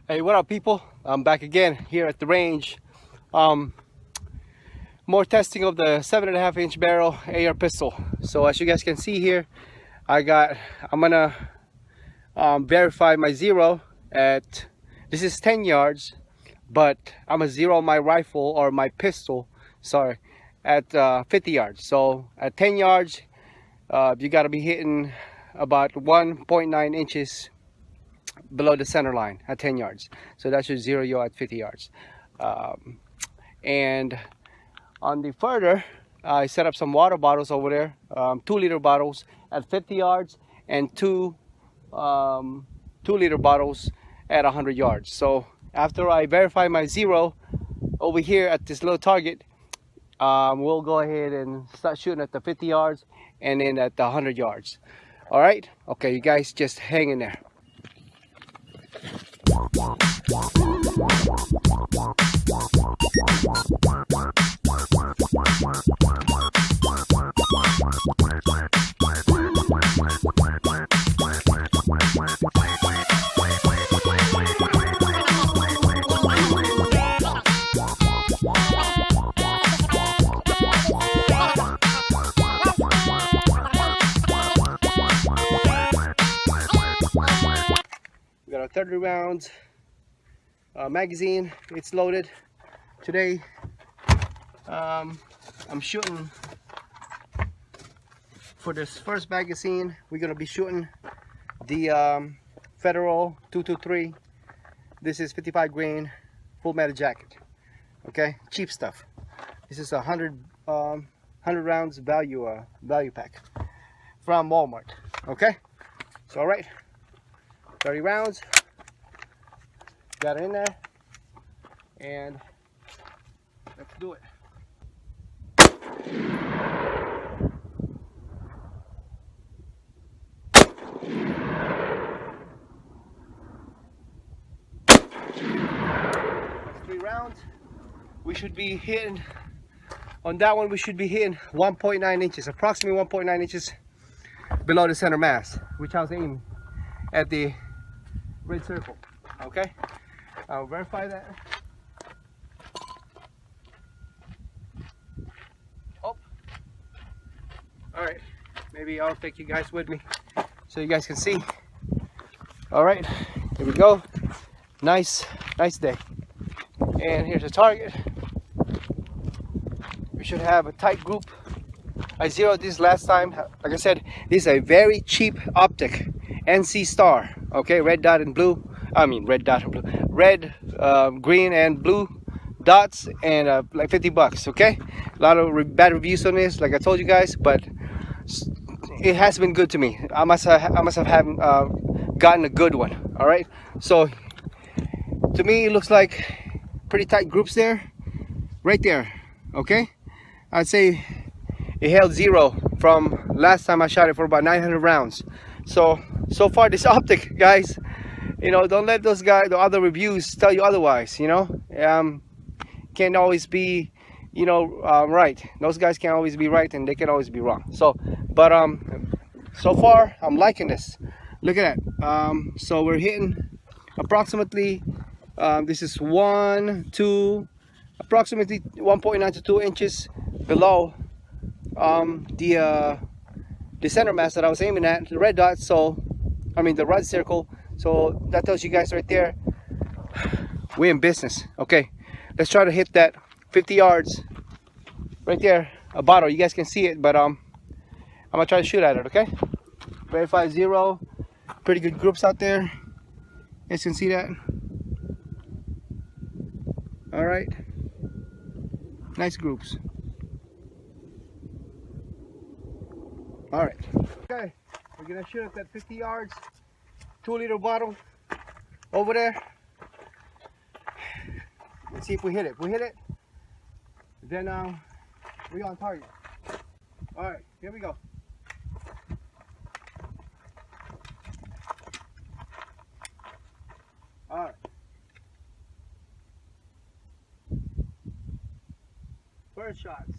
Hey, what up, people? I'm back again here at the range. Um, More testing of the 7.5-inch barrel AR pistol. So as you guys can see here, I'm gonna verify my zero at, this is 10 yards, but I'm gonna zero my rifle or my pistol, sorry, at 50 yards. So at 10 yards, you gotta be hitting about 1.9 inches below the center line at 10 yards. So that should zero you at 50 yards. And on the further, I set up some water bottles over there, 2-liter bottles at 50 yards and two 2-liter bottles at 100 yards. So after I verify my zero over here at this little target, we'll go ahead and start shooting at the 50 yards and then at the 100 yards. All right, okay, you guys just hang in there. We got our 30 rounds magazine. It's loaded. Today I'm shooting for this first magazine. We're gonna be shooting the Federal 223. This is 55 grain full metal jacket. Okay, cheap stuff. This is 100 rounds value pack from Walmart. Okay, so all right, 30 rounds. Got it in there, and let's do it. That's 3 rounds. We should be hitting on that one. We should be hitting 1.9 inches, approximately 1.9 inches below the center mass, which I was aiming at the red circle. Okay. I'll verify that. Oh, all right. Maybe I'll take you guys with me so you guys can see. All right, here we go. Nice day. And here's the target. We should have a tight group. I zeroed this last time. Like I said, this is a very cheap optic, NC Star. Okay, red dot and blue. I mean red dot and blue. Red, green and blue dots, and like 50 bucks. Okay, a lot of bad reviews on this, like I told you guys, but it has been good to me. I must have gotten a good one. All right, so to me it looks like pretty tight groups there, right there. Okay, I'd say it held zero from last time I shot it for about 900 rounds. So far this optic, guys, you know, don't let those guys, the other reviews, tell you otherwise. You know, can't always be, you know, right. Those guys can't always be right, and they can always be wrong. So, but so far I'm liking this. Look at that. So we're hitting approximately, this is approximately 1.9 to 2 inches below the center mass that I was aiming at, the red dot. So I mean the red circle. So that tells you guys right there, we're in business. Okay, let's try to hit that 50 yards right there, a bottle. You guys can see it, but I'm gonna try to shoot at it. Okay, verify zero. Pretty good groups out there. You guys can see that. All right, nice groups. All right, okay, we're gonna shoot at that 50 yards, 2-liter bottle over there. Let's see if we hit it. If we hit it, then we're on target. All right, here we go. All right. First shots.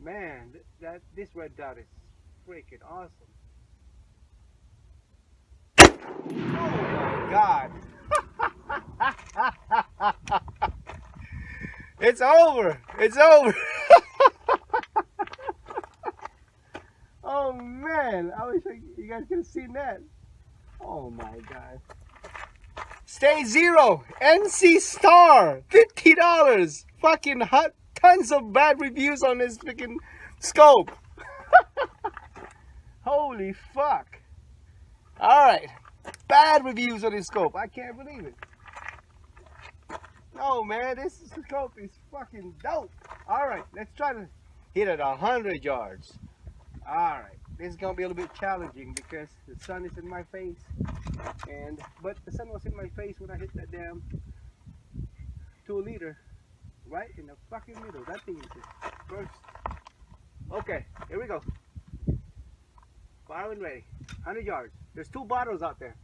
Man, this red dot is freaking awesome. Oh my God. It's over. It's over. Oh man, I wish you guys could have seen that. Oh my God. Stay Zero, NC Star, $50. Fucking hot, tons of bad reviews on this freaking scope. Holy fuck. Alright, bad reviews on this scope. I can't believe it. No man, this scope is fucking dope. Alright, let's try to hit it 100 yards. Alright, this is gonna be a little bit challenging because the sun is in my face, but the sun was in my face when I hit that damn 2-liter right in the fucking middle. That thing is just first. Okay, here we go. Bottle and ready. 100 yards. There's 2 bottles out there,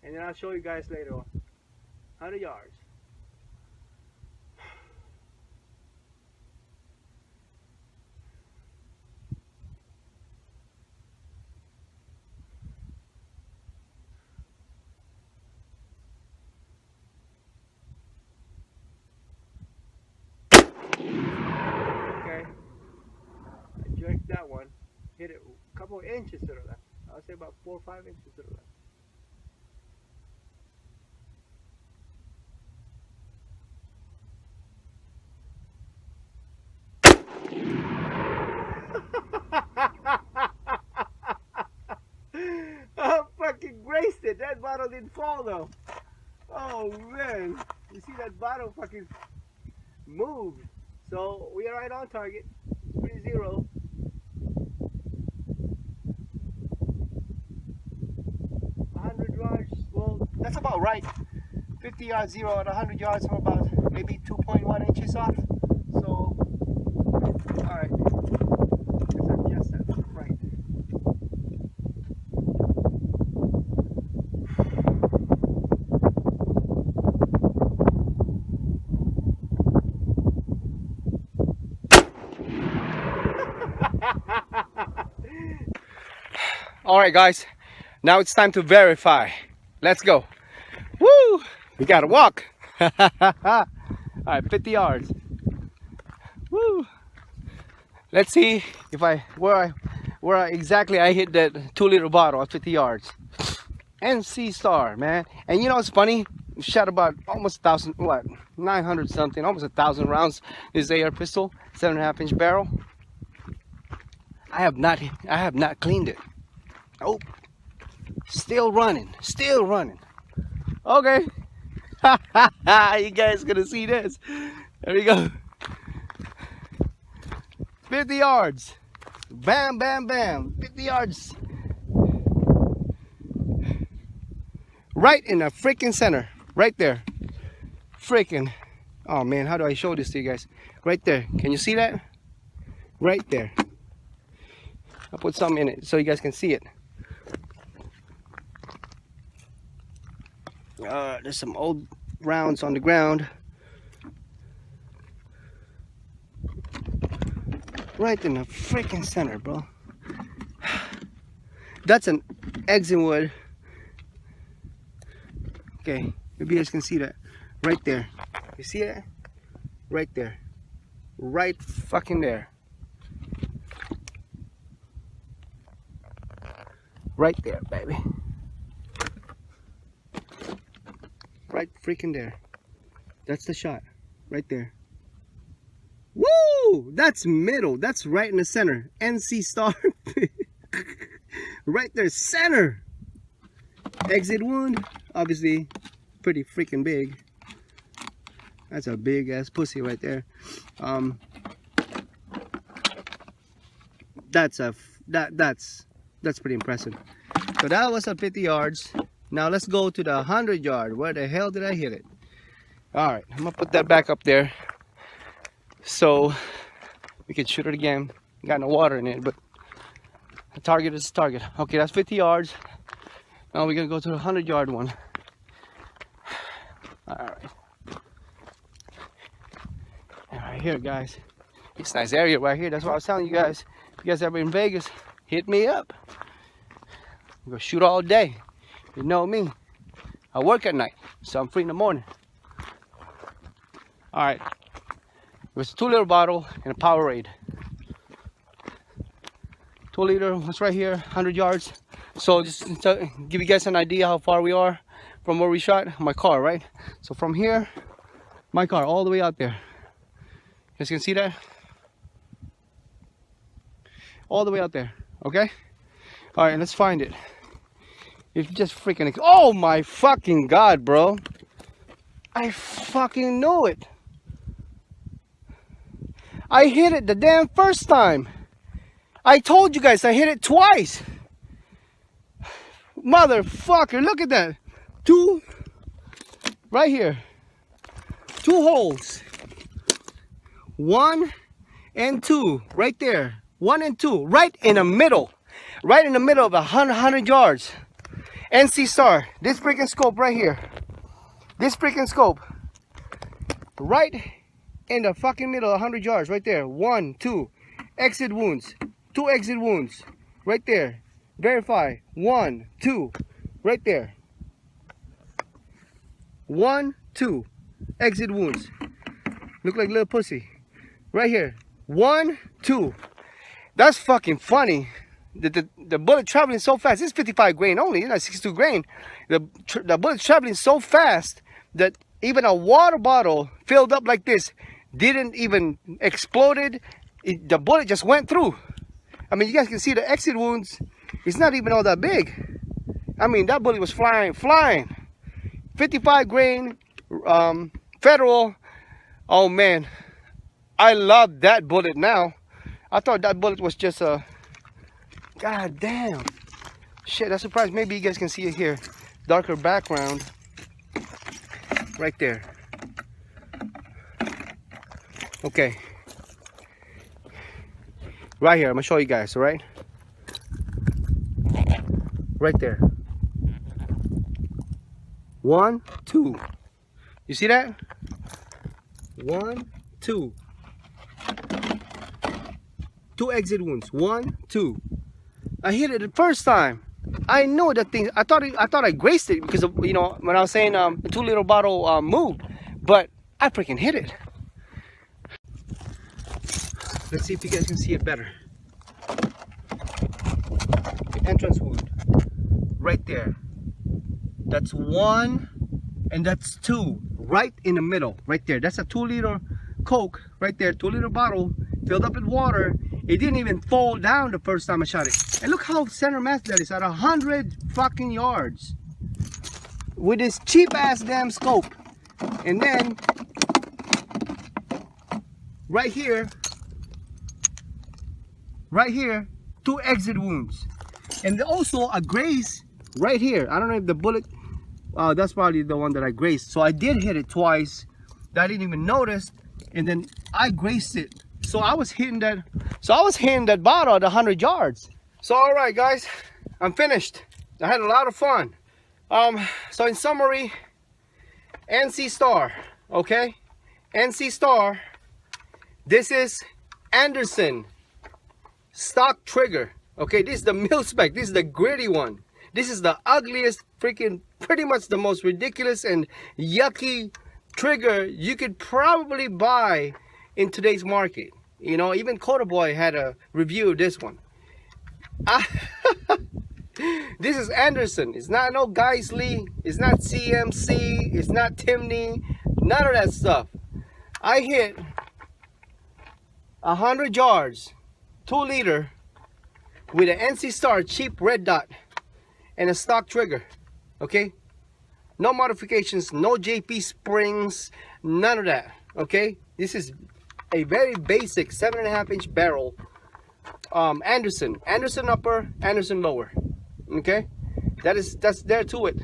and then I'll show you guys later on. 100 yards. That one hit it a couple of inches to the left. I would say about 4 or 5 inches to the left. I fucking graced it. That bottle didn't fall though. Oh man, you see that bottle fucking moved. So we are right on target. 3-0. 100 yards, well, that's about right. 50 yards, 0 at 100 yards, I'm about maybe 2.1 inches off. So, alright. Let's adjust that right. Alright guys, now it's time to verify. Let's go. Woo! We gotta walk. Alright, 50 yards. Woo! Let's see if where exactly I hit that 2-liter bottle at 50 yards. NC Star, man. And you know what's funny? Shot about almost 1,000, what, 900 something, almost 1,000 rounds. This AR pistol, 7.5-inch barrel. I have not cleaned it. Oh, still running. Okay. You guys gonna see this. There we go. 50 yards. Bam, bam, bam. 50 yards. Right in the freaking center. Right there. Freaking. Oh man, how do I show this to you guys? Right there. Can you see that? Right there. I'll put some in it so you guys can see it. There's some old rounds on the ground. Right in the freaking center, bro. That's an exit wood. Okay, maybe you guys can see that. Right there. You see it? Right there. Right fucking there. Right there, baby. Right freaking there. That's the shot. Right there. Woo! That's middle. That's right in the center. NC Star. Right there, center. Exit wound. Obviously, pretty freaking big. That's a big ass pussy right there. That's pretty impressive. So that was at 50 yards. Now let's go to the 100 yard. Where the hell did I hit it? Alright, I'm gonna put that back up there so we can shoot it again. Got no water in it, but the target is the target. Okay, that's 50 yards. Now we're gonna go to the 100 yard one. Alright. Alright, here guys. It's a nice area right here. That's what I was telling you guys. If you guys ever in Vegas, hit me up. I'm gonna shoot all day. You know me. I work at night, so I'm free in the morning. All right. It was a 2-liter bottle and a Powerade. 2-liter was right here, 100 yards. So just to give you guys an idea how far we are from where we shot my car, right? So from here, my car all the way out there. You guys can see that? All the way out there, okay? All right, let's find it. If you just freaking, oh my fucking God, bro. I fucking knew it. I hit it the damn first time. I told you guys I hit it twice. Motherfucker, look at that. 2, right here. 2 holes. 1 and 2, right there. 1 and 2, right in the middle. Right in the middle of 100 yards. NC Star, this freaking scope right here. This freaking scope. Right in the fucking middle of 100 yards, right there. 1, 2, exit wounds. 2 exit wounds, right there. Verify. 1, 2, right there. 1, 2, exit wounds. Look like little pussy. Right here. 1, 2. That's fucking funny. The bullet traveling so fast. It's 55 grain only, 62 grain. The bullet's traveling so fast that even a water bottle filled up like this didn't even exploded. The bullet just went through. I mean, you guys can see the exit wounds. It's not even all that big. I mean, that bullet was flying. 55 grain, federal. Oh man, I love that bullet now. I thought that bullet was just a, god damn. Shit, I'm surprised. Maybe you guys can see it here. Darker background. Right there. Okay. Right here, I'm gonna show you guys, all right? Right there. 1, 2. You see that? 1, 2. 2 exit wounds. 1, 2. I hit it the first time. I know that thing. I thought I graced it because of, you know, when I was saying the 2-liter bottle moved, but I freaking hit it. Let's see if you guys can see it better. The entrance wound, right there. That's 1, and that's 2, right in the middle, right there. That's a 2-liter Coke, right there. 2-liter bottle filled up with water. It didn't even fall down the first time I shot it. And look how center mass that is, at 100 fucking yards. With this cheap ass damn scope. And then, right here, 2 exit wounds. And also a graze right here. I don't know if the bullet, that's probably the one that I grazed. So I did hit it twice. I didn't even notice. And then I grazed it. So I was hitting that bottle at 100 yards. So all right guys, I'm finished. I had a lot of fun. So in summary, NC Star, okay? NC Star, this is Anderson stock trigger. Okay, this is the mil spec. This is the gritty one. This is the ugliest freaking, pretty much the most ridiculous and yucky trigger you could probably buy in today's market. You know, even Coda Boy had a review of this one. This is Anderson. It's not no Geisley. It's not CMC. It's not Timney. None of that stuff. I hit 100 yards, 2-liter, with an NC Star cheap red dot and a stock trigger. Okay, no modifications, no JP springs, none of that. Okay, this is a very basic 7.5-inch barrel. Anderson upper, Anderson lower. Okay, that's there to it.